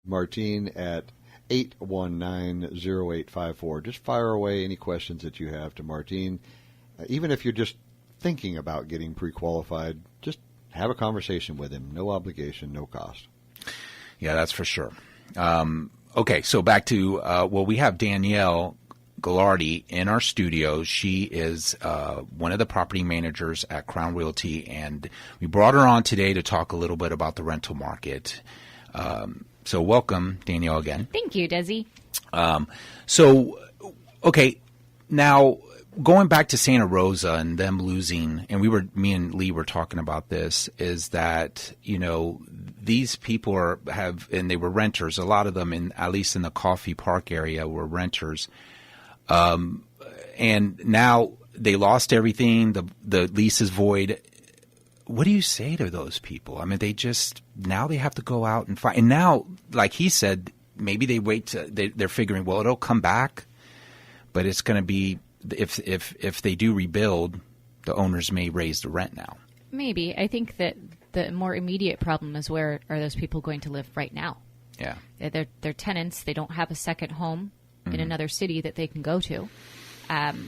Martine at 819-0854. Just fire away any questions that you have to Martine. Even if you're just thinking about getting pre-qualified, just have a conversation with him. No obligation, no cost. Yeah, that's for sure. Okay, so back to, we have Danielle Gallardi in our studio. She is one of the property managers at Crown Realty, and we brought her on today to talk a little bit about the rental market. So welcome, Danielle, again. Thank you, Desi. Okay, now going back to Santa Rosa and them losing, and me and Lee were talking about this, is that, these people and they were renters. A lot of them, at least in the Coffee Park area, were renters. And now they lost everything. The lease is void. What do you say to those people? I mean, now they have to go out and find. And now, like he said, maybe they wait. They're figuring, well, it'll come back, but it's going to be if they do rebuild, the owners may raise the rent now. Maybe. I think that the more immediate problem is, where are those people going to live right now? Yeah, they're tenants. They don't have a second home in another city that they can go to.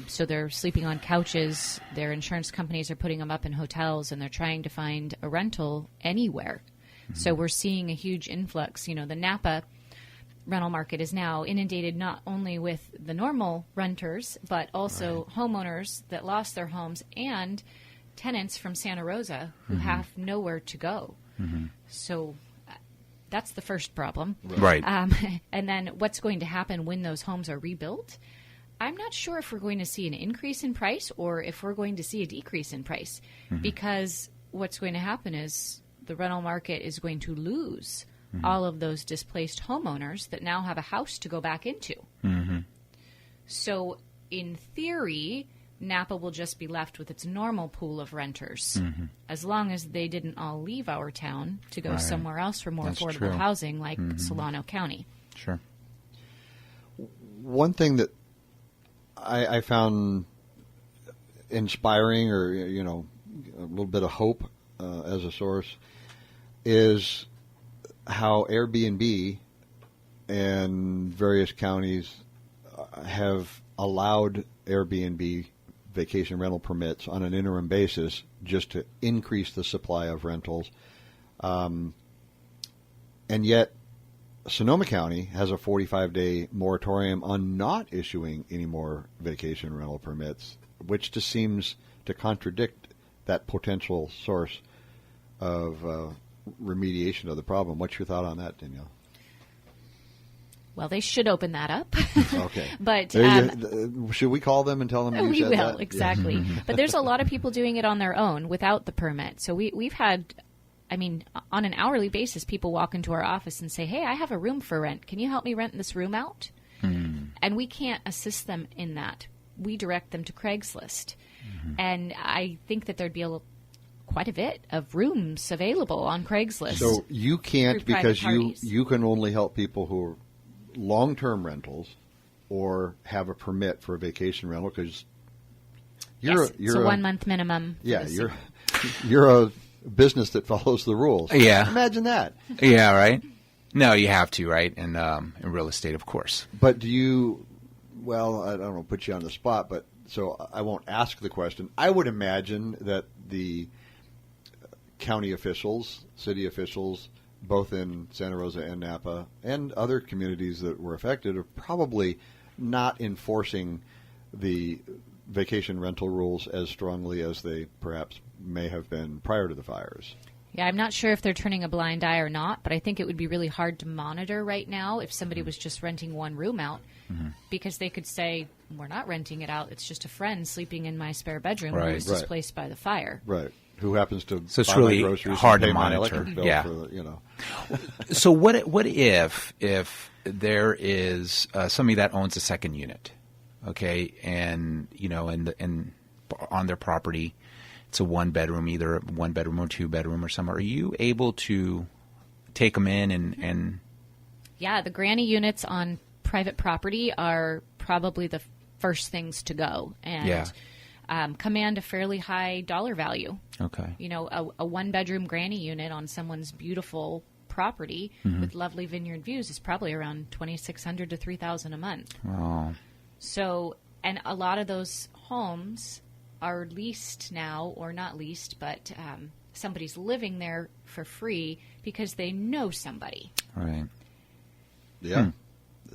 So they're sleeping on couches. Their insurance companies are putting them up in hotels, and they're trying to find a rental anywhere. So we're seeing a huge influx. The Napa rental market is now inundated not only with the normal renters, but also homeowners that lost their homes and tenants from Santa Rosa who have nowhere to go. So that's the first problem. Right. And then what's going to happen when those homes are rebuilt? I'm not sure if we're going to see an increase in price or if we're going to see a decrease in price, because what's going to happen is the rental market is going to lose all of those displaced homeowners that now have a house to go back into. So in theory, Napa will just be left with its normal pool of renters, as long as they didn't all leave our town to go somewhere else for more affordable housing, like Solano County. Sure. One thing that I found inspiring, or a little bit of hope as a source, is how Airbnb and various counties have allowed Airbnb vacation rental permits on an interim basis just to increase the supply of rentals. And yet Sonoma County has a 45-day moratorium on not issuing any more vacation rental permits, which just seems to contradict that potential source of remediation of the problem. What's your thought on that, Danielle? Well, they should open that up. Okay. But should we call them and tell them you we said will, that? exactly. But there's a lot of people doing it on their own without the permit. So we've had, on an hourly basis, people walk into our office and say, hey, I have a room for rent. Can you help me rent this room out? And we can't assist them in that. We direct them to Craigslist. And I think that there'd be quite a bit of rooms available on Craigslist. So you can't, because parties. you can only help people who are long-term rentals or have a permit for a vacation rental, because you're it's a 1 month minimum. Yeah, you're a business that follows the rules. Yeah. Imagine that. Yeah, right? No, you have to, right? And in real estate, of course. But do you, well, I don't know, put you on the spot, but so I won't ask the question. I would imagine that the county officials, city officials, both in Santa Rosa and Napa and other communities that were affected, are probably not enforcing the vacation rental rules as strongly as they perhaps may have been prior to the fires. Yeah, I'm not sure if they're turning a blind eye or not, but I think it would be really hard to monitor right now if somebody was just renting one room out, because they could say, we're not renting it out, it's just a friend sleeping in my spare bedroom who was displaced by the fire. Right. Who happens to so it's buy really my groceries hard and to pay my monitor. electric bill Yeah. for So what if there is somebody that owns a second unit, okay, and and on their property, it's a one bedroom, either one bedroom or two bedroom or something. Are you able to take them in and? Yeah, the granny units on private property are probably the first things to go, and command a fairly high dollar value. Okay. A one bedroom granny unit on someone's beautiful property with lovely vineyard views is probably around $2,600 to $3,000 a month. Oh. So, and a lot of those homes are leased now, or not leased, but somebody's living there for free because they know somebody. Right. Yeah.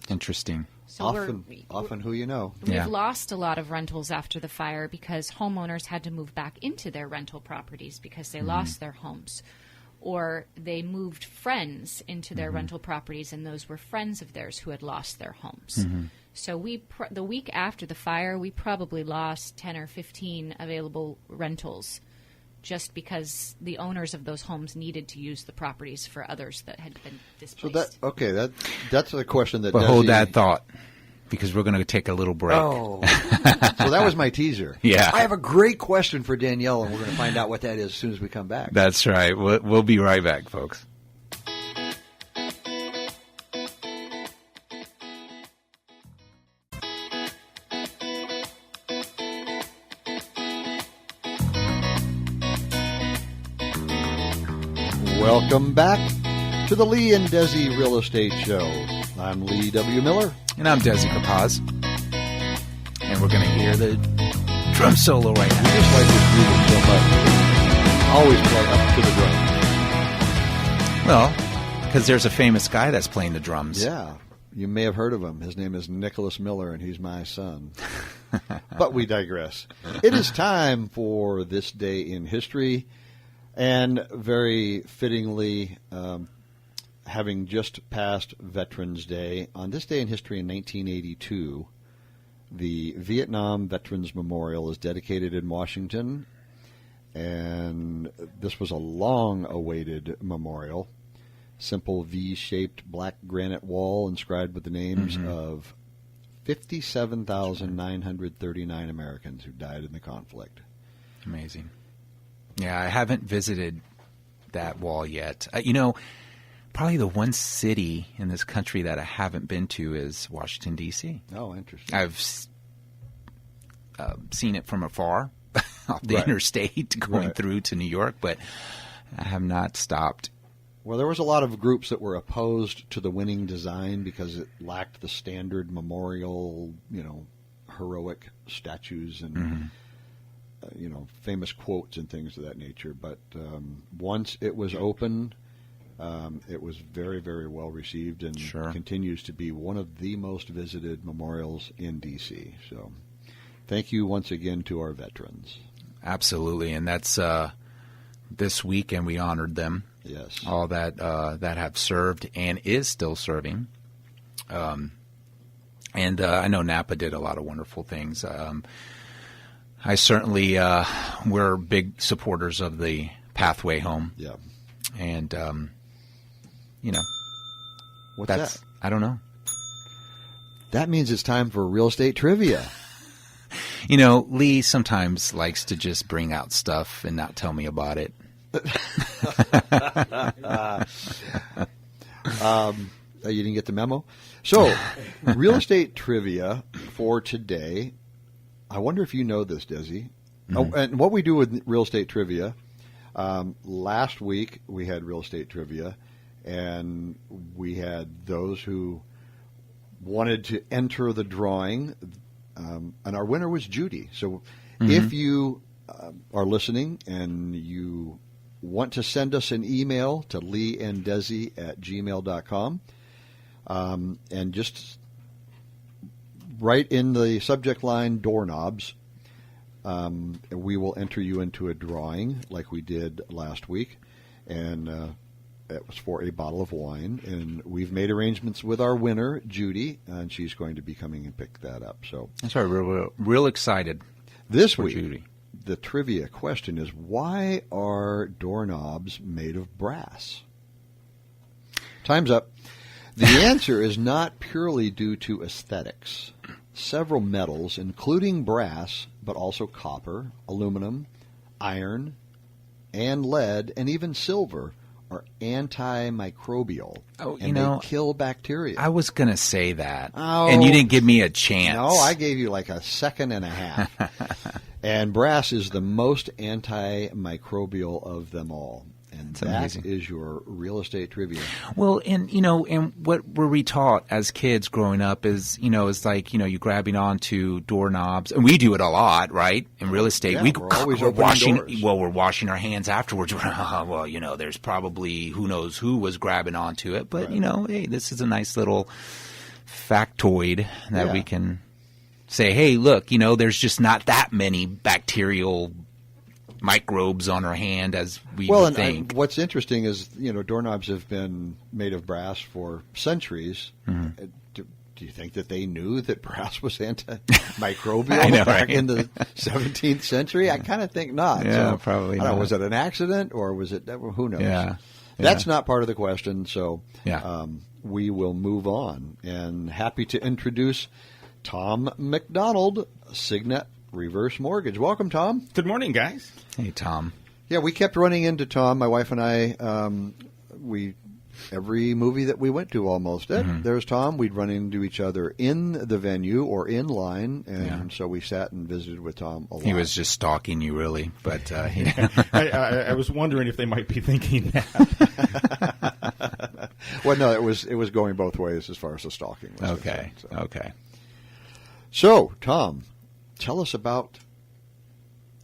Interesting. So often who you know. We've lost a lot of rentals after the fire because homeowners had to move back into their rental properties because they lost their homes. Or they moved friends into their rental properties, and those were friends of theirs who had lost their homes. So the week after the fire, we probably lost 10 or 15 available rentals just because the owners of those homes needed to use the properties for others that had been displaced. So that's a question that. But hold that thought, because we're going to take a little break. Oh, so that was my teaser. Yeah, I have a great question for Danielle, and we're going to find out what that is as soon as we come back. That's right. We'll be right back, folks. Welcome back to the Lee and Desi Real Estate Show. I'm Lee W. Miller. And I'm Desi Capaz. And we're going to hear the drum solo right now. We just like this music so much. Always play up to the drum. Well, because there's a famous guy that's playing the drums. Yeah. You may have heard of him. His name is Nicholas Miller, and he's my son. But we digress. It is time for This Day in History. And very fittingly, having just passed Veterans Day, on this day in history in 1982, the Vietnam Veterans Memorial is dedicated in Washington. And this was a long-awaited memorial. Simple V-shaped black granite wall inscribed with the names of 57,939 Americans who died in the conflict. Amazing. Yeah, I haven't visited that wall yet. Probably the one city in this country that I haven't been to is Washington, D.C. Oh, interesting. I've seen it from afar off the interstate going through to New York, but I have not stopped. Well, there was a lot of groups that were opposed to the winning design because it lacked the standard memorial, heroic statues and famous quotes and things of that nature. But once it was open, it was very, very well received and continues to be one of the most visited memorials in D.C. So thank you once again to our veterans. Absolutely. And that's this week, and we honored them. Yes. All that have served and is still serving. And I know Napa did a lot of wonderful things. I certainly, we're big supporters of the Pathway Home. Yeah. And, What's that? I don't know. That means it's time for real estate trivia. Lee sometimes likes to just bring out stuff and not tell me about it. You didn't get the memo? So, real estate trivia for today. I wonder if you know this, Desi. Oh, and what we do with real estate trivia, last week we had real estate trivia, and we had those who wanted to enter the drawing, and our winner was Judy. So if you are listening and you want to send us an email to leeanddesi@gmail.com, and just write in the subject line doorknobs, we will enter you into a drawing like we did last week, and it was for a bottle of wine, and we've made arrangements with our winner, Judy, and she's going to be coming and pick that up. So that's right, real excited this for week. Judy. The trivia question is, why are doorknobs made of brass? Time's up. The answer is not purely due to aesthetics. Several metals, including brass, but also copper, aluminum, iron, and lead, and even silver, are antimicrobial. Oh, and they kill bacteria. I was going to say that, and you didn't give me a chance. No, I gave you like a second and a half. And brass is the most antimicrobial of them all. And It's amazing. That is your real estate trivia. Well, and what were we taught as kids growing up is, is like, you're grabbing onto doorknobs, and we do it a lot, right? In real estate, Yeah, we're always opening washing. doors. Well, we're washing our hands afterwards. Well, there's probably who knows who was grabbing onto it, but hey, this is a nice little factoid that we can say, hey, look, there's just not that many bacterial microbes on our hand as we would think. And what's interesting is, doorknobs have been made of brass for centuries. Mm-hmm. Do you think that they knew that brass was antimicrobial back in the 17th century? I kind of think not. Yeah, so, probably I don't not. know, was it an accident or was it, who knows? Yeah. That's not part of the question, so Yeah. We will move on. And happy to introduce Tom McDonald, Signet Reverse Mortgage. Welcome, Tom. Good morning, guys. Hey, Tom. Yeah, we kept running into Tom, my wife and I. Every movie that we went to almost, there's Tom. We'd run into each other in the venue or in line, and so we sat and visited with Tom a lot. He was just stalking you, really, but I was wondering if they might be thinking that. Well, no, it was going both ways as far as the stalking was Okay. concerned, so. Okay. So, Tom, tell us about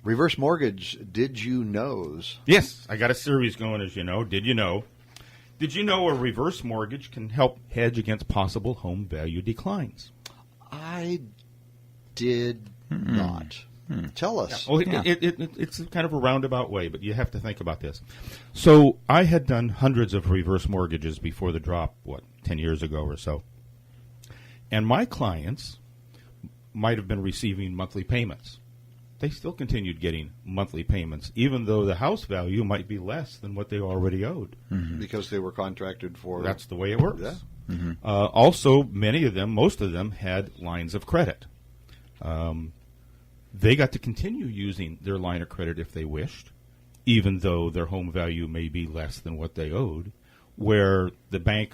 Reverse Mortgage Did You Knows? Yes, I got a series going, as you know. Did you know? Did you know a reverse mortgage can help hedge against possible home value declines? I did not. Tell us. Well, it's kind of a roundabout way, but you have to think about this. So I had done hundreds of reverse mortgages before the drop, 10 years ago or so. And my clients might have been receiving monthly payments. They still continued getting monthly payments, even though the house value might be less than what they already owed. Mm-hmm. Because they were contracted for... That's the way it works. Yeah. Mm-hmm. Also, most of them had lines of credit. They got to continue using their line of credit if they wished, even though their home value may be less than what they owed, where the bank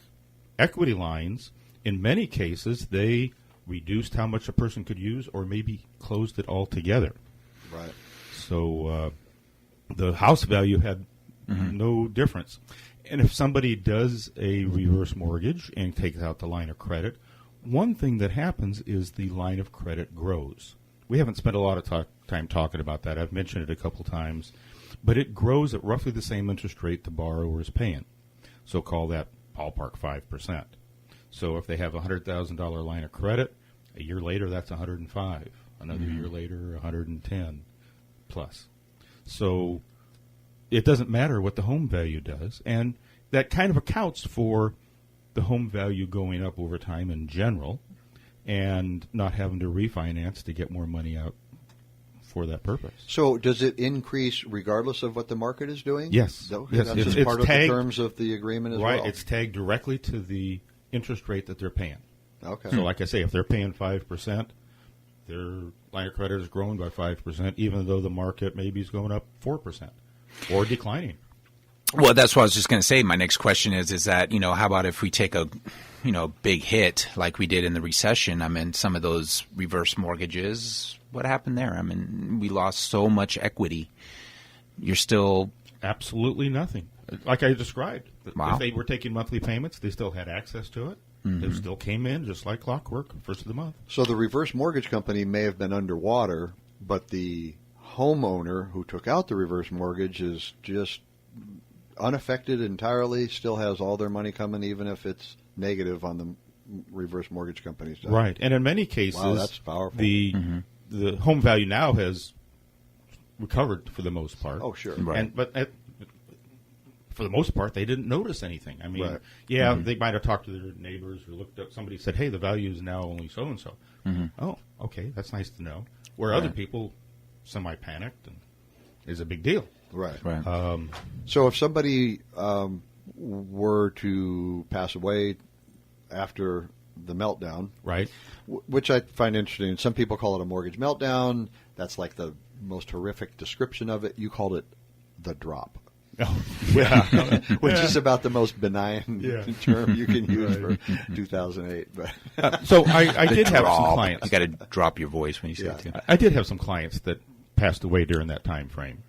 equity lines, in many cases, they reduced how much a person could use or maybe closed it altogether. Right. So the house value had no difference. And if somebody does a reverse mortgage and takes out the line of credit, one thing that happens is the line of credit grows. We haven't spent a lot of time talking about that. I've mentioned it a couple times. But it grows at roughly the same interest rate the borrower is paying. So call that ballpark 5%. So if they have a $100,000 line of credit, a year later that's $105,000. Another year later, $110,000 plus. So it doesn't matter what the home value does, and that kind of accounts for the home value going up over time in general, and not having to refinance to get more money out for that purpose. So does it increase regardless of what the market is doing? Yes. Yes. That's just part of the terms of the agreement as well? Right. It's tagged directly to the interest rate that they're paying. Okay. So like I say, if they're paying 5%, their line of credit is growing by 5%, even though the market maybe is going up 4% or declining. Well, that's what I was just going to say. My next question is that, how about if we take a, big hit like we did in the recession? I mean, some of those reverse mortgages, what happened there? I mean, we lost so much equity. You're still... Absolutely nothing. Like I described. Wow. If they were taking monthly payments, they still had access to it. Mm-hmm. It still came in just like clockwork, first of the month. So the reverse mortgage company may have been underwater, but the homeowner who took out the reverse mortgage is just unaffected entirely, still has all their money coming, even if it's negative on the reverse mortgage company's side. Right. And in many cases, wow, that's powerful. The home value now has recovered for the most part. Oh, sure. Right. But for the most part, they didn't notice anything. I mean, right. They might have talked to their neighbors or looked up. Somebody said, hey, the value is now only so-and-so. Oh, okay, that's nice to know. Where other people semi-panicked and is a big deal. Right. So if somebody were to pass away after the meltdown, right, which I find interesting, some people call it a mortgage meltdown. That's like the most horrific description of it. You called it the drop. Oh, yeah. Which is about the most benign term you can use for 2008. But so I did have some clients. You got to drop your voice when you say it too. I did have some clients that passed away during that time frame,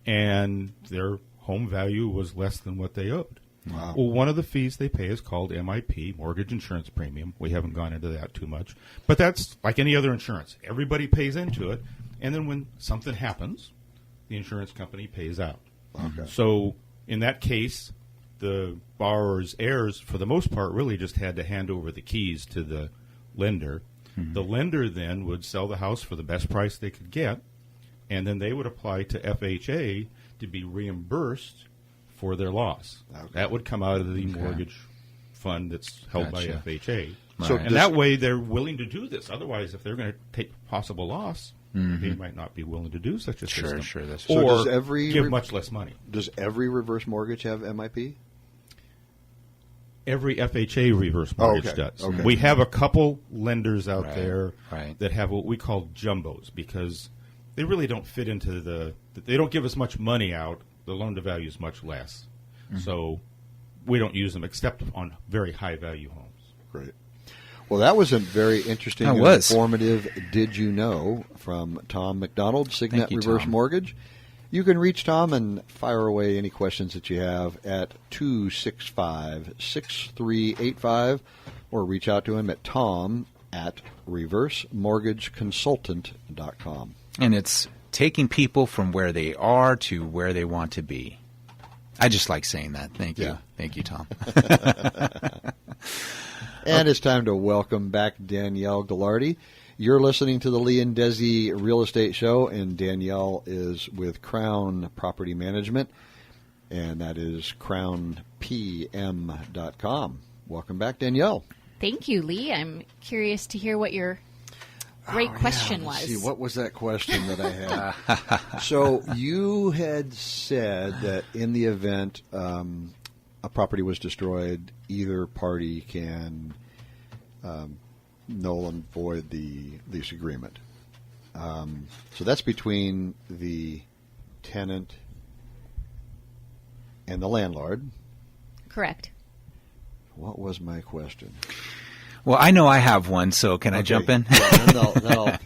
and their home value was less than what they owed. Wow. Well, one of the fees they pay is called MIP, Mortgage Insurance Premium. We haven't gone into that too much. But that's like any other insurance. Everybody pays into it. And then when something happens, the insurance company pays out. Okay. So in that case, the borrower's heirs, for the most part, really just had to hand over the keys to the lender. Mm-hmm. The lender then would sell the house for the best price they could get, and then they would apply to FHA to be reimbursed for their loss. Okay. That would come out of the mortgage fund that's held by FHA. Right. So and that way they're willing to do this. Otherwise, if they're going to take possible loss, they might not be willing to do such a system. Sure, that's so or does every give much less money. Does every reverse mortgage have MIP? Every FHA reverse mortgage does. Okay. We have a couple lenders out there right. that have what we call jumbos because they really don't fit into they don't give us much money out. The loan to value is much less. So we don't use them except on very high value homes. Great. Well, that was a very interesting and informative Did You Know from Tom McDonald, Signet Reverse Tom. Mortgage. You can reach Tom and fire away any questions that you have at 265-6385 or reach out to him at tom@reversemortgageconsultant.com. And it's taking people from where they are to where they want to be. I just like saying that. Thank you. Yeah. Thank you, Tom. And it's time to welcome back Danielle Gallardi. You're listening to the Lee and Desi Real Estate Show, and Danielle is with Crown Property Management, and that is crownpm.com. Welcome back, Danielle. Thank you, Lee. I'm curious to hear what your great question was. See, what was that question that I had? So you had said that in the event a property was destroyed, either party can null and void the lease agreement. So that's between the tenant and the landlord. Correct. What was my question? Well, I know I have one, so can I jump in? No. I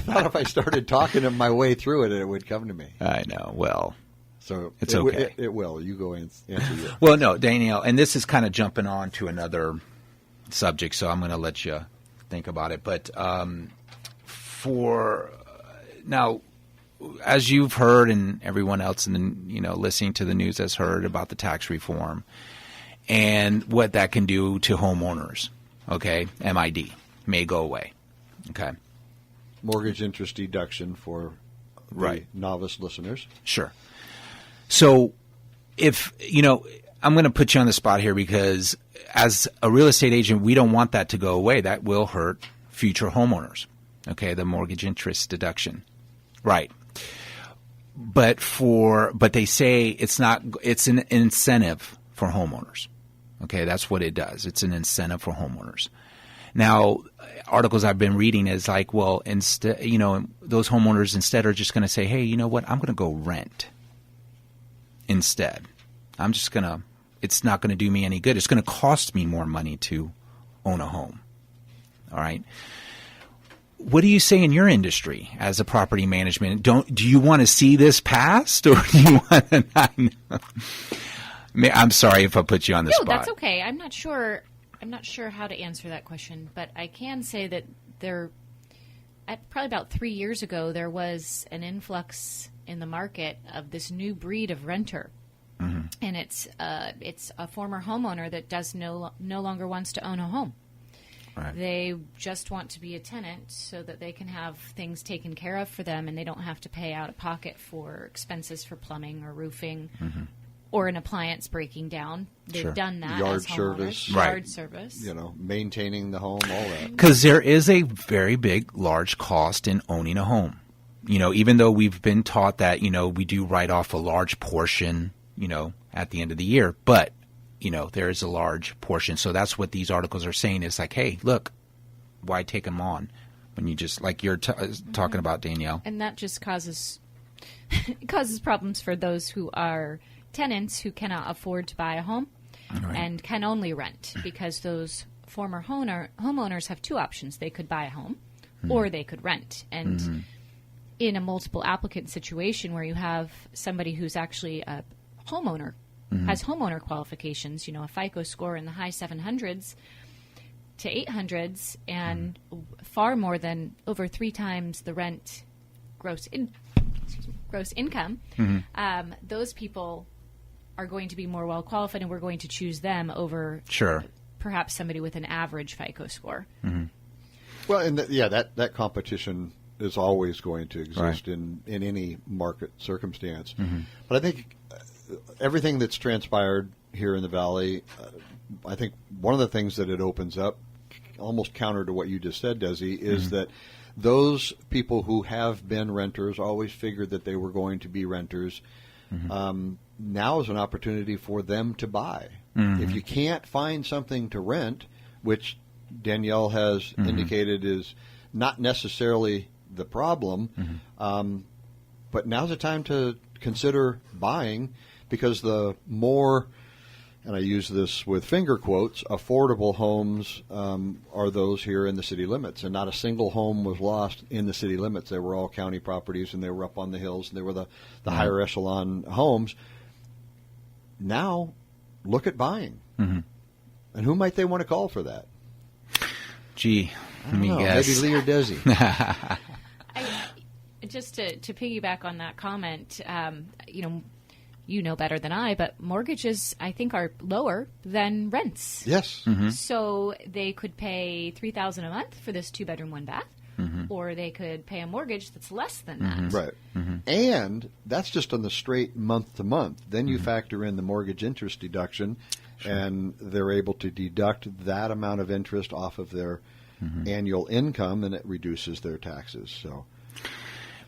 thought if I started talking my way through it, it would come to me. I know. Well, so it's okay. It will. You go and answer your. Well, no, Danielle, and this is kind of jumping on to another subject, so I'm going to let you think about it. But for now, as you've heard, and everyone else in the listening to the news has heard about the tax reform and what that can do to homeowners. Okay, MID may go away. Okay, mortgage interest deduction for the novice listeners. Sure. So, if I'm going to put you on the spot here because as a real estate agent, we don't want that to go away. That will hurt future homeowners. Okay, the mortgage interest deduction, right? But they say it's not. It's an incentive for homeowners. Okay, that's what it does. It's an incentive for homeowners. Now, articles I've been reading is like, well, instead, those homeowners instead are just going to say, hey, you know what? I'm going to go rent instead. It's not going to do me any good. It's going to cost me more money to own a home. All right. What do you say in your industry as a property management? Do you want to see this passed, or do you want to not know? I'm sorry if I put you on the spot. No, that's okay. I'm not sure how to answer that question, but I can say that probably about 3 years ago, there was an influx in the market of this new breed of renter. Mm-hmm. And it's a former homeowner that no longer wants to own a home. Right. They just want to be a tenant so that they can have things taken care of for them, and they don't have to pay out of pocket for expenses for plumbing or roofing. Mm-hmm. Or an appliance breaking down. They've done that. Yard as service. Yard service. Maintaining the home, all that. Because there is a very big, large cost in owning a home. Even though we've been taught that, we do write off a large portion, at the end of the year. But, there is a large portion. So that's what these articles are saying is like, hey, look, why take them on when you just, like you're talking about, Danielle. And that just causes problems for those who are tenants who cannot afford to buy a home and can only rent, because those former homeowners have two options. They could buy a home or they could rent. And in a multiple applicant situation where you have somebody who's actually a homeowner, has homeowner qualifications, a FICO score in the high 700s to 800s, and far more than over 3 times the rent gross income, those people are going to be more well qualified, and we're going to choose them over perhaps somebody with an average FICO score. Well, and that competition is always going to exist in any market circumstance. But I think everything that's transpired here in the Valley, I think one of the things that it opens up, almost counter to what you just said, Desi, is that those people who have been renters always figured that they were going to be renters. Now is an opportunity for them to buy. If you can't find something to rent, which Danielle has indicated is not necessarily the problem, but now's the time to consider buying, because the more, and I use this with finger quotes, affordable homes are those here in the city limits. And not a single home was lost in the city limits. They were all county properties, and they were up on the hills, and they were the higher echelon homes. Now, look at buying. And who might they want to call for that? Gee, I don't know, maybe Lee or Desi. Just to piggyback on that comment, you know better than I, but mortgages, I think, are lower than rents. Yes. So they could pay $3,000 a month for this 2-bedroom, 1-bath, or they could pay a mortgage that's less than that. Right. And that's just on the straight month to month. Then you factor in the mortgage interest deduction, and they're able to deduct that amount of interest off of their annual income, and it reduces their taxes. So,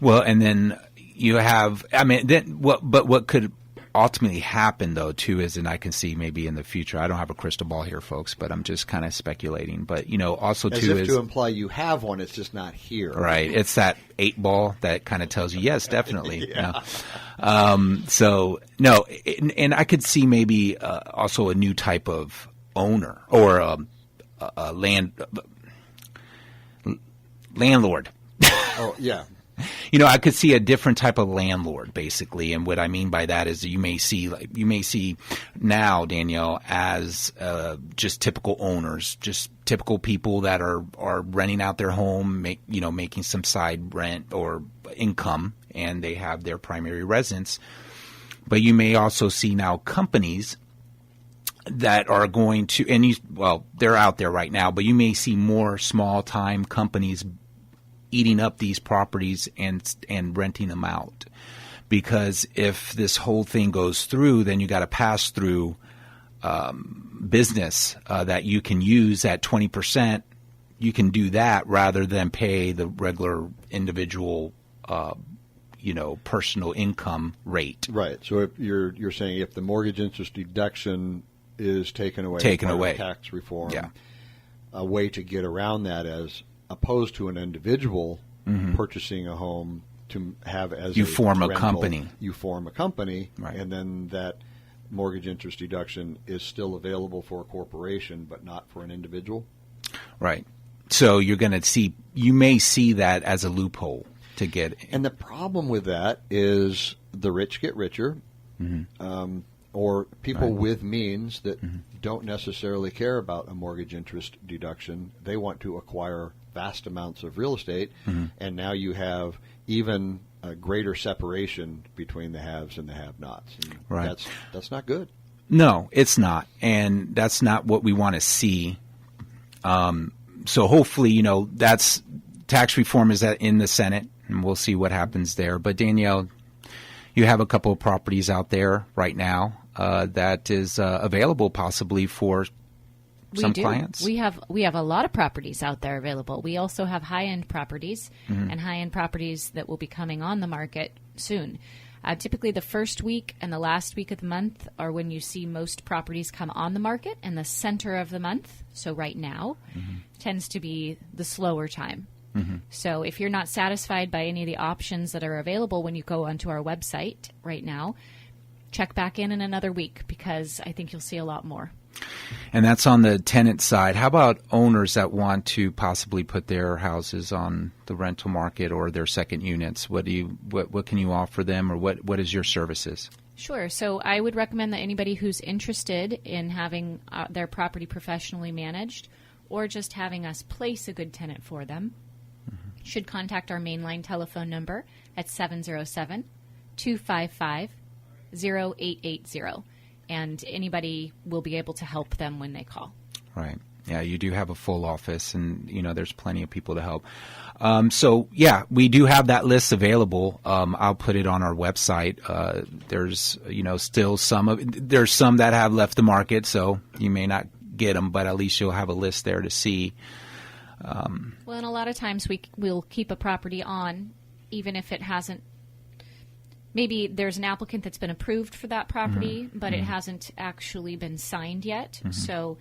well, and then you have, what could ultimately happen, though, too, is, and I can see maybe in the future, I don't have a crystal ball here, folks, but I'm just kind of speculating. But, also, as too, if to imply you have one, it's just not here. Right. It's that 8 ball that kind of tells you, yes, definitely. So, no, and I could see maybe also a new type of owner or a landlord. Oh, yeah. I could see a different type of landlord, basically, and what I mean by that is you may see now, Danielle, as just typical owners, just typical people that are renting out their home, making some side rent or income, and they have their primary residence. But you may also see now companies that are going to, and they're out there right now, but you may see more small-time companies eating up these properties and renting them out. Because if this whole thing goes through, then you got a pass-through business that you can use at 20%. You can do that rather than pay the regular individual, personal income rate. Right. So if you're saying if the mortgage interest deduction is taken away, tax reform, a way to get around that as opposed to an individual purchasing a home to have as you a form rental, a company. You form a company, right. And then that mortgage interest deduction is still available for a corporation, but not for an individual. Right. So you may see that as a loophole to get. And the problem with that is the rich get richer, or people with means that don't necessarily care about a mortgage interest deduction. They want to acquire vast amounts of real estate, and now you have even a greater separation between the haves and the have-nots. And right. That's not good. No, it's not, and that's not what we want to see. So hopefully, that's tax reform is in the Senate, and we'll see what happens there. But Danielle, you have a couple of properties out there right now that is available possibly for some clients. We have a lot of properties out there available. We also have high-end properties and high-end properties that will be coming on the market soon. Typically, the first week and the last week of the month are when you see most properties come on the market, and the center of the month, so right now, tends to be the slower time. So if you're not satisfied by any of the options that are available when you go onto our website right now, check back in another week, because I think you'll see a lot more. And that's on the tenant side. How about owners that want to possibly put their houses on the rental market or their second units? What can you offer them, or what is your services? Sure. So I would recommend that anybody who's interested in having their property professionally managed or just having us place a good tenant for them should contact our mainline telephone number at 707-255-0880. And anybody will be able to help them when they call. Right. Yeah, you do have a full office, and, there's plenty of people to help. So, yeah, we do have that list available. I'll put it on our website. There's, still there's some that have left the market, so you may not get them, but at least you'll have a list there to see. Well, and a lot of times we'll keep a property on, even if it hasn't. Maybe there's an applicant that's been approved for that property, but it hasn't actually been signed yet. So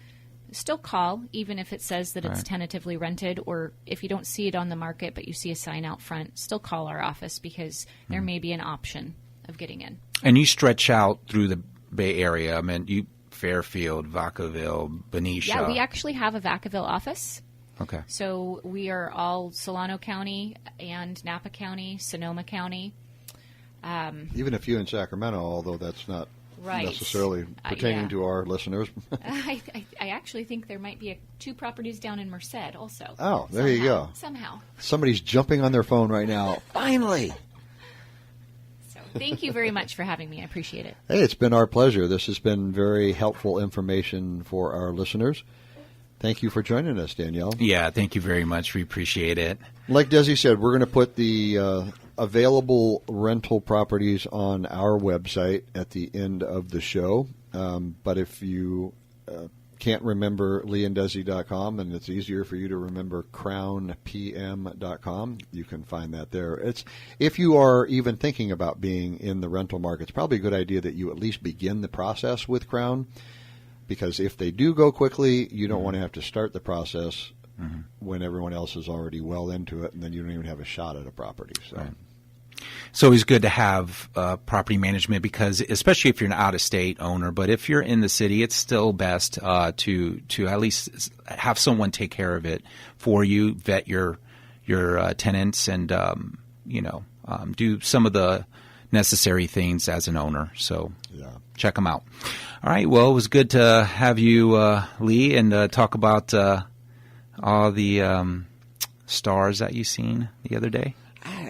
still call, even if it says that it's tentatively rented, or if you don't see it on the market but you see a sign out front, still call our office because there may be an option of getting in. And you stretch out through the Bay Area. I mean, Fairfield, Vacaville, Benicia. Yeah, we actually have a Vacaville office. Okay. So we are all Solano County and Napa County, Sonoma County. Even a few in Sacramento, although that's not necessarily pertaining to our listeners. I actually think there might be 2 properties down in Merced also. Oh, there you go. Somehow. Somebody's jumping on their phone right now. Finally. So thank you very much for having me. I appreciate it. Hey, it's been our pleasure. This has been very helpful information for our listeners. Thank you for joining us, Danielle. Yeah, thank you very much. We appreciate it. Like Desi said, we're going to put the available rental properties on our website at the end of the show. But if you can't remember leeanddesi.com and it's easier for you to remember crownpm.com, you can find that there. If you are even thinking about being in the rental market, it's probably a good idea that you at least begin the process with Crown. Because if they do go quickly, you don't want to have to start the process when everyone else is already well into it, and then you don't even have a shot at a property. So, It's always good to have property management because, especially if you're an out-of-state owner, but if you're in the city, it's still best to at least have someone take care of it for you, vet your tenants, and do some of the necessary things as an owner. So check them out. All right. Well, it was good to have you, Lee, and talk about all the stars that you seen the other day.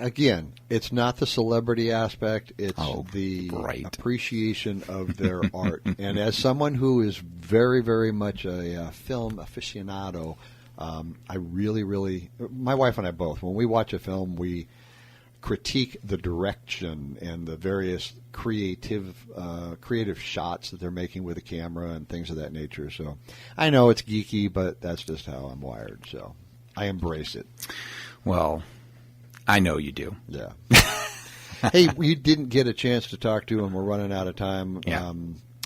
Again, it's not the celebrity aspect. It's the appreciation of their art. And as someone who is very, very much a film aficionado, I really, really, my wife and I both, when we watch a film, we critique the direction and the various creative shots that they're making with the camera and things of that nature. So I know it's geeky, but that's just how I'm wired. So I embrace it. Well, I know you do. Yeah. Hey, we didn't get a chance to talk to him. We're running out of time. Yeah.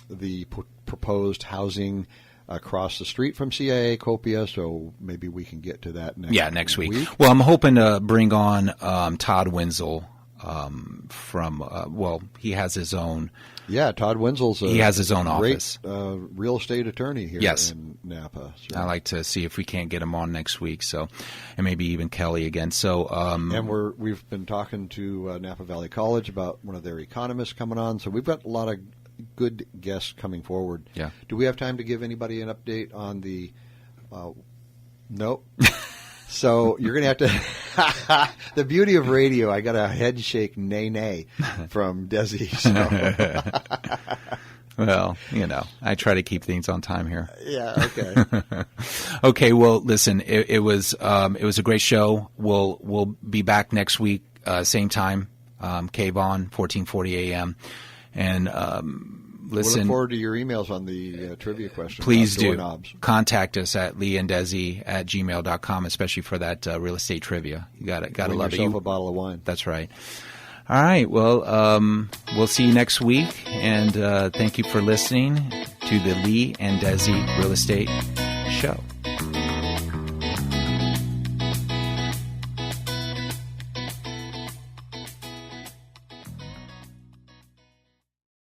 The proposed housing across the street from CIA Copia, so maybe we can get to that next week. Well, I'm hoping to bring on Todd Wenzel he has his own. Yeah, Todd Wenzel's he has his own office. Real estate attorney here in Napa. So. I like to see if we can't get him on next week. So, and maybe even Kelly again. So, and we've been talking to Napa Valley College about one of their economists coming on. So we've got a lot of good guests coming forward. Yeah. Do we have time to give anybody an update on the? Nope. So you're going to have to. The beauty of radio, I got a head shake, nay from Desi. So. Well, I try to keep things on time here. Yeah. Okay. Okay. Well, listen, it was a great show. We'll be back next week, same time, Cave on 1440 a.m. And listen. We'll look forward to your emails on the trivia question. Please do. Contact us at leeanddesi@gmail.com, especially for that real estate trivia. You got to love it. Yourself a bottle of wine. That's right. All right. Well, we'll see you next week, and thank you for listening to the Lee and Desi Real Estate Show.